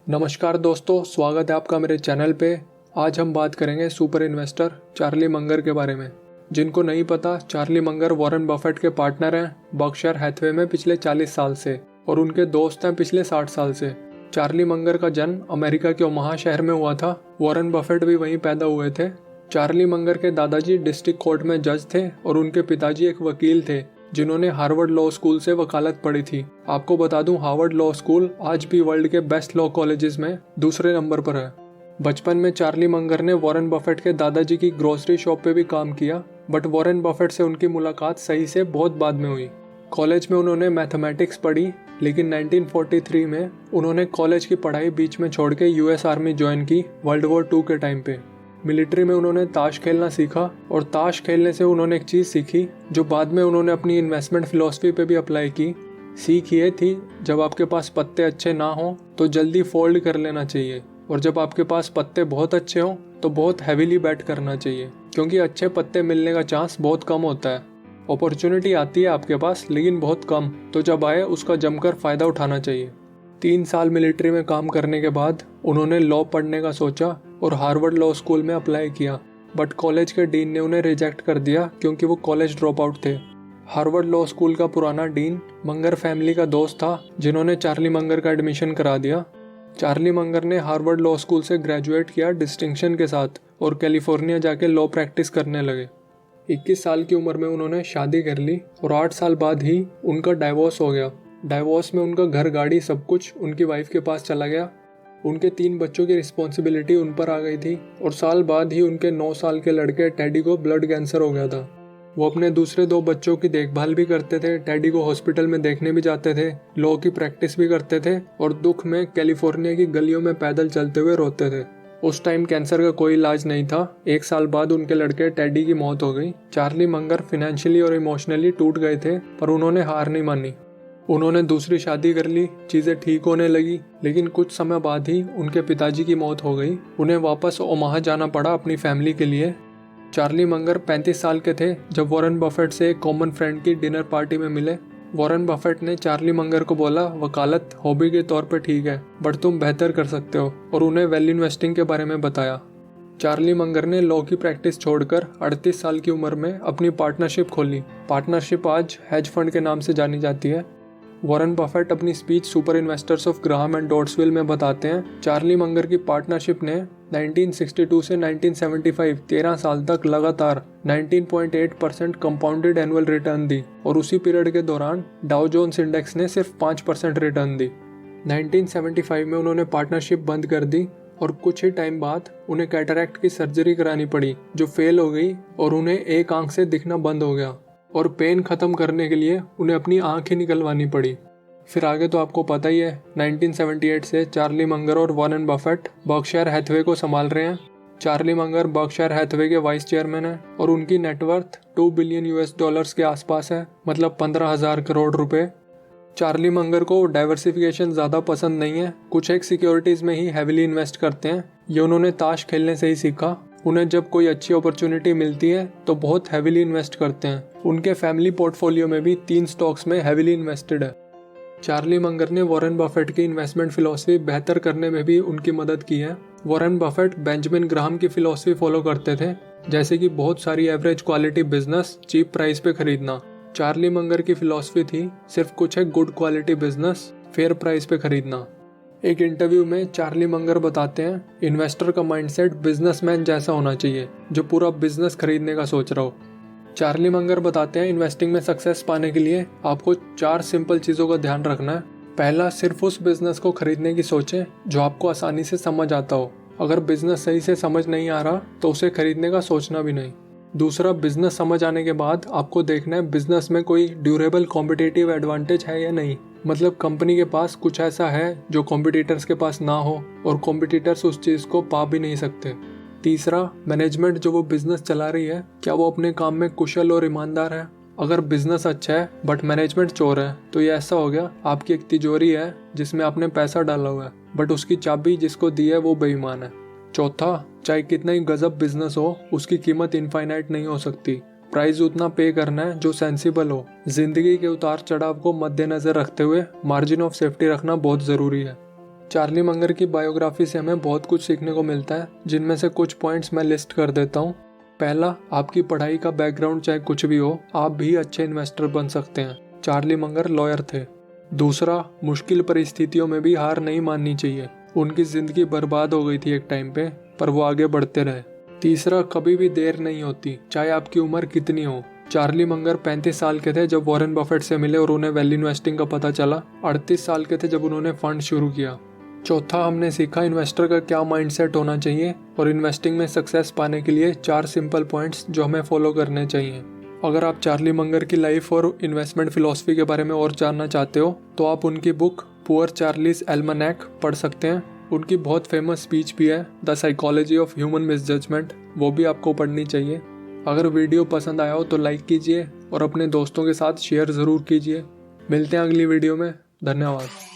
नमस्कार दोस्तों, स्वागत है आपका मेरे चैनल पे। आज हम बात करेंगे सुपर इन्वेस्टर चार्ली मंगर के बारे में। जिनको नहीं पता, चार्ली मंगर वॉरेन बफेट के पार्टनर हैं बर्कशायर हैथवे में पिछले 40 साल से और उनके दोस्त हैं पिछले 60 साल से। चार्ली मंगर का जन्म अमेरिका के ओमाहा शहर में हुआ था। वॉरेन बफेट भी वहीं पैदा हुए थे। चार्ली मंगर के दादाजी डिस्ट्रिक्ट कोर्ट में जज थे और उनके पिताजी एक वकील थे जिन्होंने हार्वर्ड लॉ स्कूल से वकालत पढ़ी थी। आपको बता दूं, हार्वर्ड लॉ स्कूल आज भी वर्ल्ड के बेस्ट लॉ कॉलेजेस में दूसरे नंबर पर है। बचपन में चार्ली मंगर ने वॉरेन बफेट के दादाजी की ग्रोसरी शॉप पे भी काम किया, बट वॉरेन बफेट से उनकी मुलाकात सही से बहुत बाद में हुई। कॉलेज में उन्होंने मैथमेटिक्स पढ़ी, लेकिन 1943 में उन्होंने कॉलेज की पढ़ाई बीच में छोड़ के यूएस आर्मी ज्वाइन की वर्ल्ड वॉर 2 के टाइम पे। मिलिट्री में उन्होंने ताश खेलना सीखा और ताश खेलने से उन्होंने एक चीज़ सीखी जो बाद में उन्होंने अपनी इन्वेस्टमेंट फिलॉसफी पे भी अप्लाई की। सीख ये थी, जब आपके पास पत्ते अच्छे ना हों तो जल्दी फोल्ड कर लेना चाहिए, और जब आपके पास पत्ते बहुत अच्छे हों तो बहुत हैवीली बैट करना चाहिए, क्योंकि अच्छे पत्ते मिलने का चांस बहुत कम होता है। अपॉर्चुनिटी आती है आपके पास, लेकिन बहुत कम, तो जब आए उसका जमकर फ़ायदा उठाना चाहिए। 3 साल मिलिट्री में काम करने के बाद उन्होंने लॉ पढ़ने का सोचा और हार्वर्ड लॉ स्कूल में अप्लाई किया, बट कॉलेज के डीन ने उन्हें रिजेक्ट कर दिया क्योंकि वो कॉलेज ड्रॉप आउट थे। हार्वर्ड लॉ स्कूल का पुराना डीन मंगर फैमिली का दोस्त था, जिन्होंने चार्ली मंगर का एडमिशन करा दिया। चार्ली मंगर ने हार्वर्ड लॉ स्कूल से ग्रेजुएट किया डिस्टिंक्शन के साथ और कैलिफोर्निया जाके लॉ प्रैक्टिस करने लगे। 21 साल की उम्र में उन्होंने शादी कर ली और 8 साल बाद ही उनका डाइवोर्स हो गया। डाइवोर्स में उनका घर, गाड़ी, सब कुछ उनकी वाइफ के पास चला गया। उनके 3 बच्चों की रिस्पॉन्सिबिलिटी उन पर आ गई थी और साल बाद ही उनके 9 साल के लड़के टेडी को ब्लड कैंसर हो गया था। वो अपने दूसरे 2 बच्चों की देखभाल भी करते थे, टेडी को हॉस्पिटल में देखने भी जाते थे, लॉ की प्रैक्टिस भी करते थे और दुख में कैलिफोर्निया की गलियों में पैदल चलते हुए रोते थे। उस टाइम कैंसर का कोई इलाज नहीं था। 1 साल बाद उनके लड़के टेडी की मौत हो गई। चार्ली मंगर फिनेंशियली और इमोशनली टूट गए थे, पर उन्होंने हार नहीं मानी। उन्होंने दूसरी शादी कर ली, चीज़ें ठीक होने लगी, लेकिन कुछ समय बाद ही उनके पिताजी की मौत हो गई। उन्हें वापस ओमाहा जाना पड़ा अपनी फैमिली के लिए। चार्ली मंगर 35 साल के थे जब वॉरेन बफेट से एक कॉमन फ्रेंड की डिनर पार्टी में मिले। वॉरेन बफेट ने चार्ली मंगर को बोला, वकालत हॉबी के तौर पे ठीक है, बट तुम बेहतर कर सकते हो, और उन्हें वैल्यू इन्वेस्टिंग के बारे में बताया। चार्ली मंगर ने लॉ की प्रैक्टिस छोड़कर 38 साल की उम्र में अपनी पार्टनरशिप खोली। पार्टनरशिप आज हेज फंड के नाम से जानी जाती है। वॉरेन बफेट अपनी speech super investors of Graham and Doddsville में बताते हैं, चार्ली मंगर की पार्टनरशिप ने 1962 से 1975 13 साल तक लगातार 19.8% कंपाउंडेड एनुअल रिटर्न दी, और उसी पीरियड के दौरान डाउ जोन्स इंडेक्स ने सिर्फ 5% रिटर्न दी। 1975 में उन्होंने पार्टनरशिप बंद कर दी और कुछ ही टाइम बाद उन्हें कैटरैक्ट की सर्जरी करानी पड़ी, जो फेल हो गई और उन्हें एक आंख से दिखना बंद हो गया, और पेन ख़त्म करने के लिए उन्हें अपनी आंख ही निकलवानी पड़ी। फिर आगे तो आपको पता ही है, 1978 से चार्ली मंगर और वॉरेन बफेट बर्कशायर हैथवे को संभाल रहे हैं। चार्ली मंगर बर्कशायर हैथवे के वाइस चेयरमैन हैं और उनकी नेटवर्थ $2 बिलियन के आसपास है, मतलब 15,000 करोड़ रुपए। चार्ली मंगर को डाइवर्सिफिकेशन ज़्यादा पसंद नहीं है, कुछ एक सिक्योरिटीज़ में ही हैविली इन्वेस्ट करते हैं। ये उन्होंने ताश खेलने से ही सीखा। उन्हें जब कोई अच्छी अपॉर्चुनिटी मिलती है तो बहुत हैविली इन्वेस्ट करते हैं। उनके फैमिली पोर्टफोलियो में भी 3 स्टॉक्स में हैविली इन्वेस्टेड है। चार्ली मंगर ने वॉरेन बफेट की इन्वेस्टमेंट फिलॉसफी बेहतर करने में भी उनकी मदद की है। वॉरेन बफेट बेंजामिन ग्राहम की फिलॉसफी फॉलो करते थे, जैसे कि बहुत सारी average quality business cheap price पे खरीदना। चार्ली मंगर की फिलॉसफी थी सिर्फ कुछ एक good quality business fair price पे खरीदना। एक इंटरव्यू में चार्ली मंगर बताते हैं, इन्वेस्टर का माइंडसेट बिजनेसमैन जैसा होना चाहिए जो पूरा बिजनेस खरीदने का सोच रहा हो। चार्ली मंगर बताते हैं, इन्वेस्टिंग में सक्सेस पाने के लिए आपको 4 सिंपल चीज़ों का ध्यान रखना है। पहला, सिर्फ उस बिजनेस को खरीदने की सोचें जो आपको आसानी से समझ आता हो। अगर बिजनेस सही से समझ नहीं आ रहा तो उसे खरीदने का सोचना भी नहीं। दूसरा, बिजनेस समझ आने के बाद आपको देखना है बिजनेस में कोई ड्यूरेबल कॉम्पिटिटिव एडवांटेज है या नहीं, मतलब कंपनी के पास कुछ ऐसा है जो कॉम्पिटिटर्स के पास ना हो और कॉम्पिटिटर्स उस चीज़ को पा भी नहीं सकते। तीसरा, मैनेजमेंट जो वो बिजनेस चला रही है, क्या वो अपने काम में कुशल और ईमानदार है। अगर बिजनेस अच्छा है बट मैनेजमेंट चोर है तो ये ऐसा हो गया, आपकी एक तिजोरी है जिसमें आपने पैसा डाला हुआ है, बट उसकी चाबी जिसको दी है वो बेईमान है। चौथा, चाहे कितना ही गजब बिजनेस हो, उसकी कीमत इनफाइनाइट नहीं हो सकती। प्राइस उतना पे करना है जो सेंसिबल हो। जिंदगी के उतार चढ़ाव को मद्देनजर रखते हुए मार्जिन ऑफ सेफ्टी रखना बहुत ज़रूरी है। चार्ली मंगर की बायोग्राफी से हमें बहुत कुछ सीखने को मिलता है, जिनमें से कुछ पॉइंट्स मैं लिस्ट कर देता हूँ। पहला, आपकी पढ़ाई का बैकग्राउंड चाहे कुछ भी हो, आप भी अच्छे इन्वेस्टर बन सकते हैं। चार्ली मंगर लॉयर थे। दूसरा, मुश्किल परिस्थितियों में भी हार नहीं माननी चाहिए। उनकी जिंदगी बर्बाद हो गई थी एक टाइम पे, पर वो आगे बढ़ते रहे। तीसरा, कभी भी देर नहीं होती, चाहे आपकी उम्र कितनी हो। चार्ली मंगर 35 साल के थे जब वॉरेन बफेट से मिले और उन्हें वैल्यू इन्वेस्टिंग का पता चला। 38 साल के थे जब उन्होंने फंड शुरू किया। चौथा, हमने सीखा इन्वेस्टर का क्या माइंडसेट होना चाहिए और इन्वेस्टिंग में सक्सेस पाने के लिए 4 सिंपल पॉइंट्स जो हमें फॉलो करने चाहिए। अगर आप चार्ली मंगर की लाइफ और इन्वेस्टमेंट फिलॉसफी के बारे में और जानना चाहते हो तो आप उनकी बुक पुअर चार्लीज एल्मनैक पढ़ सकते हैं। उनकी बहुत फेमस स्पीच भी है, the psychology of human misjudgement, वो भी आपको पढ़नी चाहिए। अगर वीडियो पसंद आया हो तो लाइक कीजिए और अपने दोस्तों के साथ शेयर ज़रूर कीजिए। मिलते हैं अगली वीडियो में। धन्यवाद।